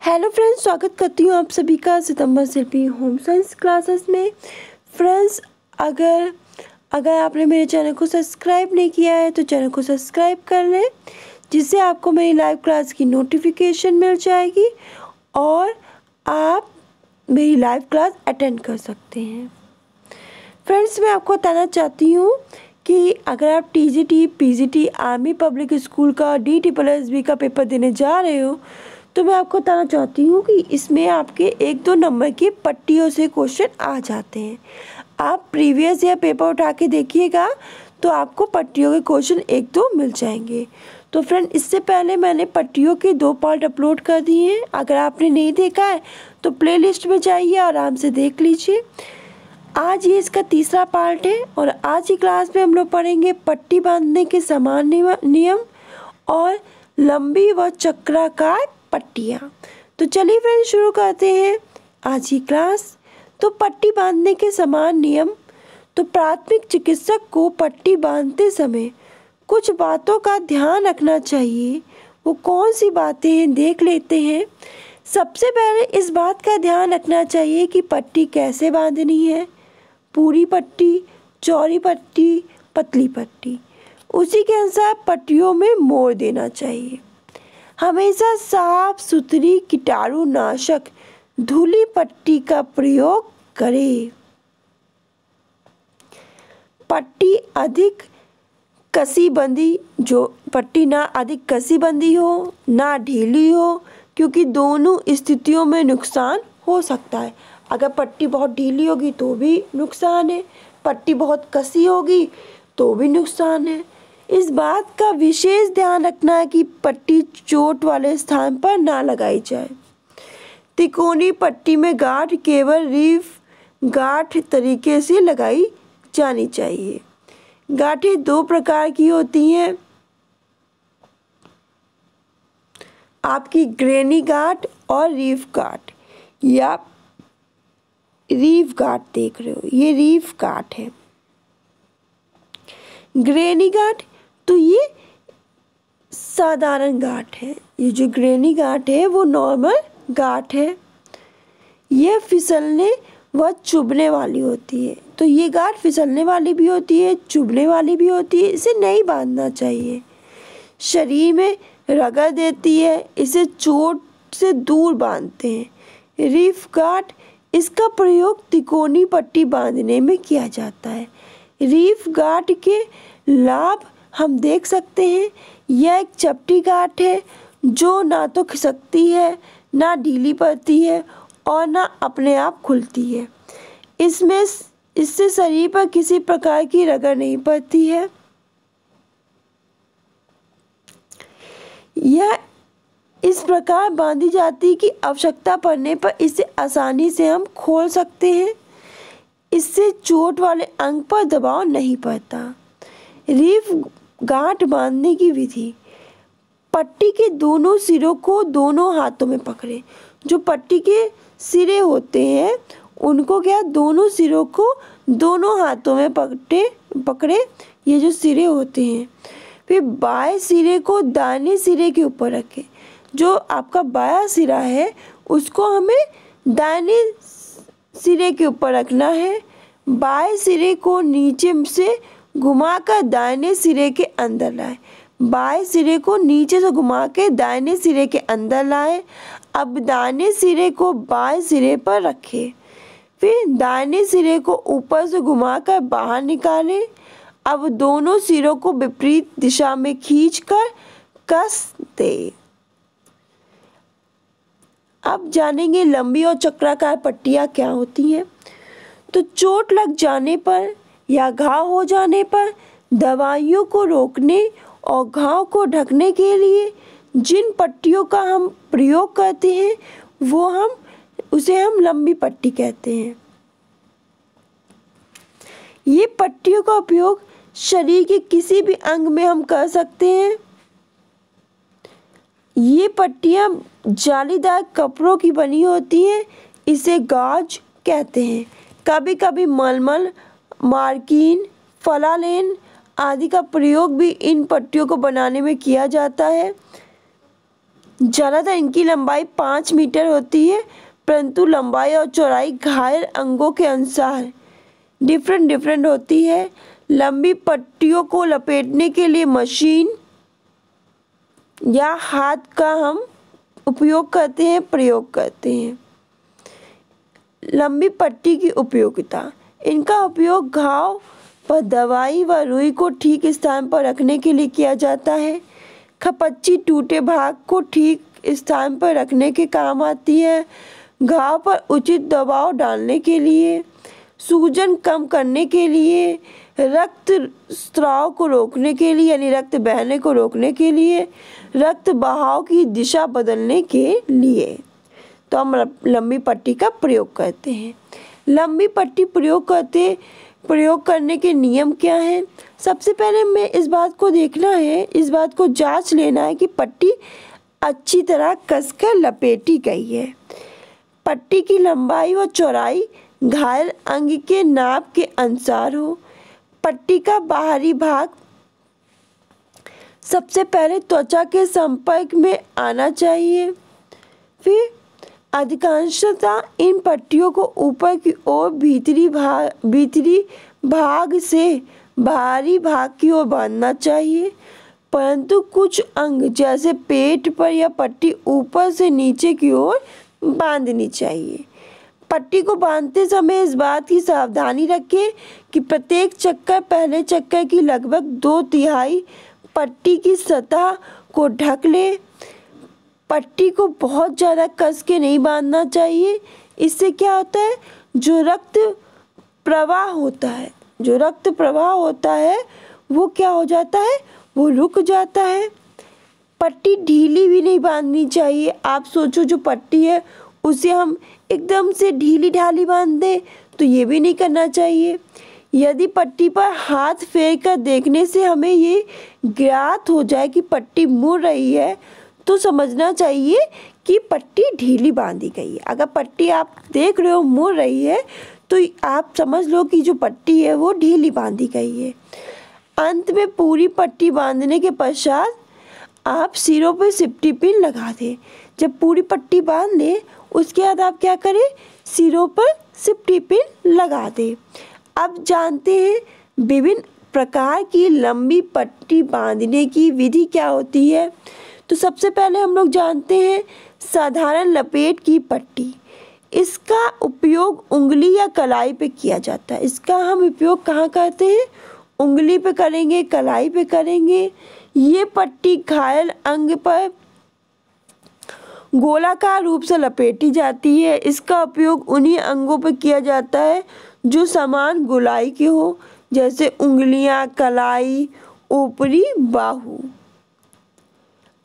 Hello friends, स्वागत करती हूँ आप सभी का सितंबर शिल्पी होम साइंस क्लासेस में। फ्रेंड्स, अगर आपने मेरे चैनल को सब्सक्राइब नहीं किया है तो चैनल को सब्सक्राइब कर लें, जिससे आपको मेरी लाइव क्लास की नोटिफिकेशन मिल जाएगी और आप मेरी लाइव क्लास अटेंड कर सकते हैं। फ्रेंड्स, मैं आपको बताना चाहती हूँ कि अगर आप TGT, PGT, army public school का DSSB का पेपर देने जा रहे हो तो मैं आपको बताना चाहती हूँ कि इसमें आपके 1-2 नंबर की पट्टियों से क्वेश्चन आ जाते हैं। आप प्रीवियस ईयर पेपर उठा के देखिएगा तो आपको पट्टियों के क्वेश्चन 1-2 मिल जाएंगे। तो फ्रेंड, इससे पहले मैंने पट्टियों के 2 पार्ट अपलोड कर दिए हैं। अगर आपने नहीं देखा है तो प्लेलिस्ट में जाइए, आराम से देख लीजिए। आज ये इसका तीसरा पार्ट है और आज की क्लास में हम लोग पढ़ेंगे पट्टी बांधने के समान नियम और लंबी व चक्राकार पट्टियाँ। तो चलिए फ्रेंड्स, शुरू करते हैं आज की क्लास। तो पट्टी बांधने के समान नियम। तो प्राथमिक चिकित्सक को पट्टी बांधते समय कुछ बातों का ध्यान रखना चाहिए। वो कौन सी बातें हैं, देख लेते हैं। सबसे पहले इस बात का ध्यान रखना चाहिए कि पट्टी कैसे बांधनी है, पूरी पट्टी, चौड़ी पट्टी, पतली पट्टी। उसी के अनुसार पट्टियों में मोड़ देना चाहिए। हमेशा साफ सुथरी कीटाणुनाशक धूली पट्टी का प्रयोग करें। पट्टी अधिक कसी बंदी, जो पट्टी ना अधिक कसी बंदी हो ना ढीली हो, क्योंकि दोनों स्थितियों में नुकसान हो सकता है। अगर पट्टी बहुत ढीली होगी तो भी नुकसान है, पट्टी बहुत कसी होगी तो भी नुकसान है। इस बात का विशेष ध्यान रखना है कि पट्टी चोट वाले स्थान पर ना लगाई जाए। तिकोनी पट्टी में गांठ केवल रीफ गांठ तरीके से लगाई जानी चाहिए। गांठें 2 प्रकार की होती हैं, आपकी ग्रेनी गांठ और रीफ गांठ। या रीफ गांठ देख रहे हो, ये रीफ गांठ है। ग्रेनी गांठ तो ये साधारण गांठ है। ये जो ग्रेनी गांठ है वो नॉर्मल गांठ है। यह फिसलने व चुभने वाली होती है। तो ये गांठ फिसलने वाली भी होती है, चुभने वाली भी होती है। इसे नहीं बांधना चाहिए। शरीर में रगड़ देती है, इसे चोट से दूर बांधते हैं। रीफ गांठ, इसका प्रयोग तिकोनी पट्टी बांधने में किया जाता है। रीफ गांठ के लाभ हम देख सकते हैं। यह एक चपटी गांठ है जो ना तो खिसकती है, ना ढीली पड़ती है और ना अपने आप खुलती है। इससे शरीर पर किसी प्रकार की रगड़ नहीं पड़ती है। यह इस प्रकार बांधी जाती है कि आवश्यकता पड़ने पर इसे आसानी से हम खोल सकते हैं। इससे चोट वाले अंग पर दबाव नहीं पड़ता। रीफ गांठ बांधने की विधि। पट्टी के दोनों सिरों को दोनों हाथों में पकड़े। जो पट्टी के सिरे होते हैं उनको क्या, दोनों सिरों को दोनों हाथों में पकड़े ये जो सिरे होते हैं। फिर बाएं सिरे को दाहिने सिरे के ऊपर रखें। जो आपका बायां सिरा है उसको हमें दाहिने सिरे के ऊपर रखना है। बाएं सिरे को नीचे से घुमाकर दाहिने सिरे के अंदर लाएं। बाएं सिरे को नीचे से घुमा के दाहिने सिरे के अंदर लाएं। अब दाहिने सिरे को बाएं सिरे पर रखें। फिर दाहिने सिरे को ऊपर से घुमाकर बाहर निकालें। अब दोनों सिरों को विपरीत दिशा में खींचकर कस दें। अब जानेंगे लंबी और चक्राकार पट्टियाँ क्या होती हैं। तो चोट लग जाने पर या घाव हो जाने पर दवाइयों को रोकने और घाव को ढकने के लिए जिन पट्टियों का हम प्रयोग करते हैं उसे हम लंबी पट्टी कहते हैं। ये पट्टियों का उपयोग शरीर के किसी भी अंग में हम कर सकते हैं। ये पट्टियाँ जालीदार कपड़ों की बनी होती हैं, इसे गॉज कहते हैं। कभी कभी मलमल, मार्किन, फलालेन आदि का प्रयोग भी इन पट्टियों को बनाने में किया जाता है। ज़्यादातर इनकी लंबाई 5 मीटर होती है, परंतु लंबाई और चौड़ाई घायल अंगों के अनुसार डिफरेंट होती है। लंबी पट्टियों को लपेटने के लिए मशीन या हाथ का हम प्रयोग करते हैं। लंबी पट्टी की उपयोगिता, इनका उपयोग घाव पर दवाई व रुई को ठीक स्थान पर रखने के लिए किया जाता है। खपच्ची टूटे भाग को ठीक स्थान पर रखने के काम आती है। घाव पर उचित दबाव डालने के लिए, सूजन कम करने के लिए, रक्त स्राव को रोकने के लिए यानी रक्त बहने को रोकने के लिए, रक्त बहाव की दिशा बदलने के लिए तो हम लंबी पट्टी का प्रयोग करते हैं। लंबी पट्टी प्रयोग करने के नियम क्या हैं? सबसे पहले हमें इस बात को जांच लेना है कि पट्टी अच्छी तरह कसकर लपेटी गई है। पट्टी की लंबाई व चौड़ाई घायल अंग के नाप के अनुसार हो। पट्टी का बाहरी भाग सबसे पहले त्वचा के संपर्क में आना चाहिए। फिर अधिकांशतः इन पट्टियों को ऊपर की ओर भीतरी भाग से बाहरी भाग की ओर बांधना चाहिए, परंतु कुछ अंग जैसे पेट पर यह पट्टी ऊपर से नीचे की ओर बांधनी चाहिए। पट्टी को बांधते समय इस बात की सावधानी रखें कि प्रत्येक चक्कर पहले चक्कर की लगभग 2/3 पट्टी की सतह को ढक ले। पट्टी को बहुत ज़्यादा कस के नहीं बांधना चाहिए। इससे क्या होता है, जो रक्त प्रवाह होता है वो क्या हो जाता है, वो रुक जाता है। पट्टी ढीली भी नहीं बांधनी चाहिए। आप सोचो जो पट्टी है उसे हम एकदम से ढीली ढाली बांध दें तो ये भी नहीं करना चाहिए। यदि पट्टी पर हाथ फेर कर देखने से हमें ये ज्ञात हो जाए कि पट्टी मुड़ रही है तो समझना चाहिए कि पट्टी ढीली बांधी गई है। अगर पट्टी आप देख रहे हो मुड़ रही है तो आप समझ लो कि जो पट्टी है वो ढीली बांधी गई है। अंत में पूरी पट्टी बांधने के पश्चात आप सिरों पर सिफ्टी पिन लगा दें। जब पूरी पट्टी बांध लें उसके बाद आप क्या करें, सिरों पर सिफ्टी पिन लगा दें। अब जानते हैं विभिन्न प्रकार की लंबी पट्टी बांधने की विधि क्या होती है। तो सबसे पहले हम लोग जानते हैं साधारण लपेट की पट्टी। इसका उपयोग उंगली या कलाई पे किया जाता है। इसका हम उपयोग कहाँ करते हैं, उंगली पे करेंगे, कलाई पे करेंगे। ये पट्टी घायल अंग पर गोलाकार रूप से लपेटी जाती है। इसका उपयोग उन्हीं अंगों पर किया जाता है जो समान गोलाई के हो, जैसे उंगलियां, कलाई, ऊपरी बाहु।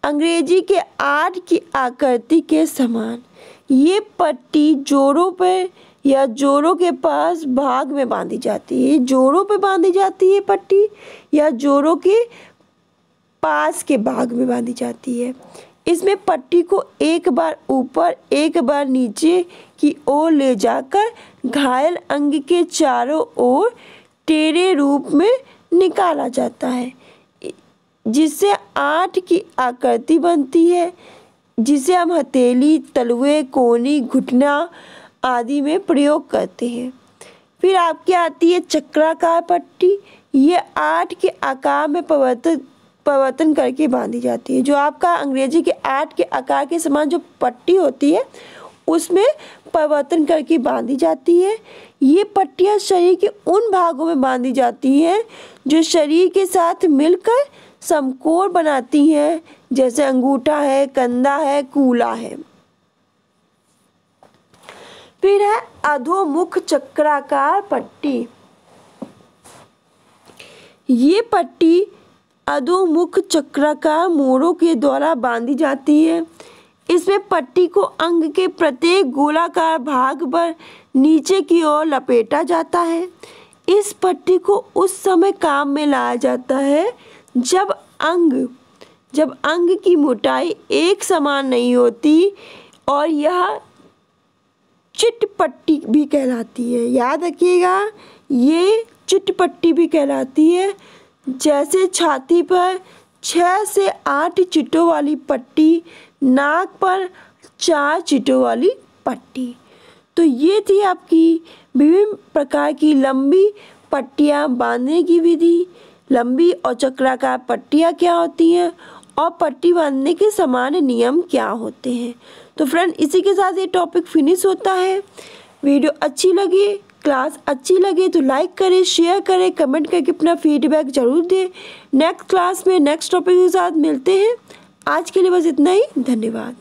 अंग्रेजी के 8 की आकृति के समान ये पट्टी जोड़ों पर या जोड़ों के पास भाग में बांधी जाती है। जोड़ों पर बांधी जाती है पट्टी या जोड़ों के पास के भाग में बांधी जाती है। इसमें पट्टी को एक बार ऊपर एक बार नीचे की ओर ले जाकर घायल अंग के चारों ओर टेढ़े रूप में निकाला जाता है, जिससे 8 की आकृति बनती है, जिसे हम हथेली, तलवे, कोहनी, घुटना आदि में प्रयोग करते हैं। फिर आपकी आती है चक्राकार पट्टी। ये 8 के आकार में परिवर्तन करके बांधी जाती है। जो आपका अंग्रेजी के 8 के आकार के समान जो पट्टी होती है उसमें परिवर्तन करके बांधी जाती है। ये पट्टियाँ शरीर के उन भागों में बांधी जाती हैं जो शरीर के साथ मिलकर समकोण बनाती हैं, जैसे अंगूठा है, कंधा है, कूला है। फिर है अधोमुख चक्राकार पट्टी। ये पट्टी अधोमुख चक्राकार मोड़ों के द्वारा बांधी जाती है। इसमें पट्टी को अंग के प्रत्येक गोलाकार भाग पर नीचे की ओर लपेटा जाता है। इस पट्टी को उस समय काम में लाया जाता है जब अंग की मोटाई एक समान नहीं होती और यह चिट पट्टी भी कहलाती है। याद रखिएगा, ये चिट पट्टी भी कहलाती है। जैसे छाती पर 6 से 8 चिटों वाली पट्टी नाक पर 4 चीटों वाली पट्टी। तो ये थी आपकी विभिन्न प्रकार की लंबी पट्टियाँ बांधने की विधि। लंबी और चक्राकार पट्टियाँ क्या होती हैं और पट्टी बांधने के सामान्य नियम क्या होते हैं। तो फ्रेंड, इसी के साथ ये टॉपिक फिनिश होता है। वीडियो अच्छी लगी, क्लास अच्छी लगे तो लाइक करें, शेयर करें, कमेंट करके अपना फीडबैक ज़रूर दें। नेक्स्ट क्लास में नेक्स्ट टॉपिक के साथ मिलते हैं। आज के लिए बस इतना ही। धन्यवाद।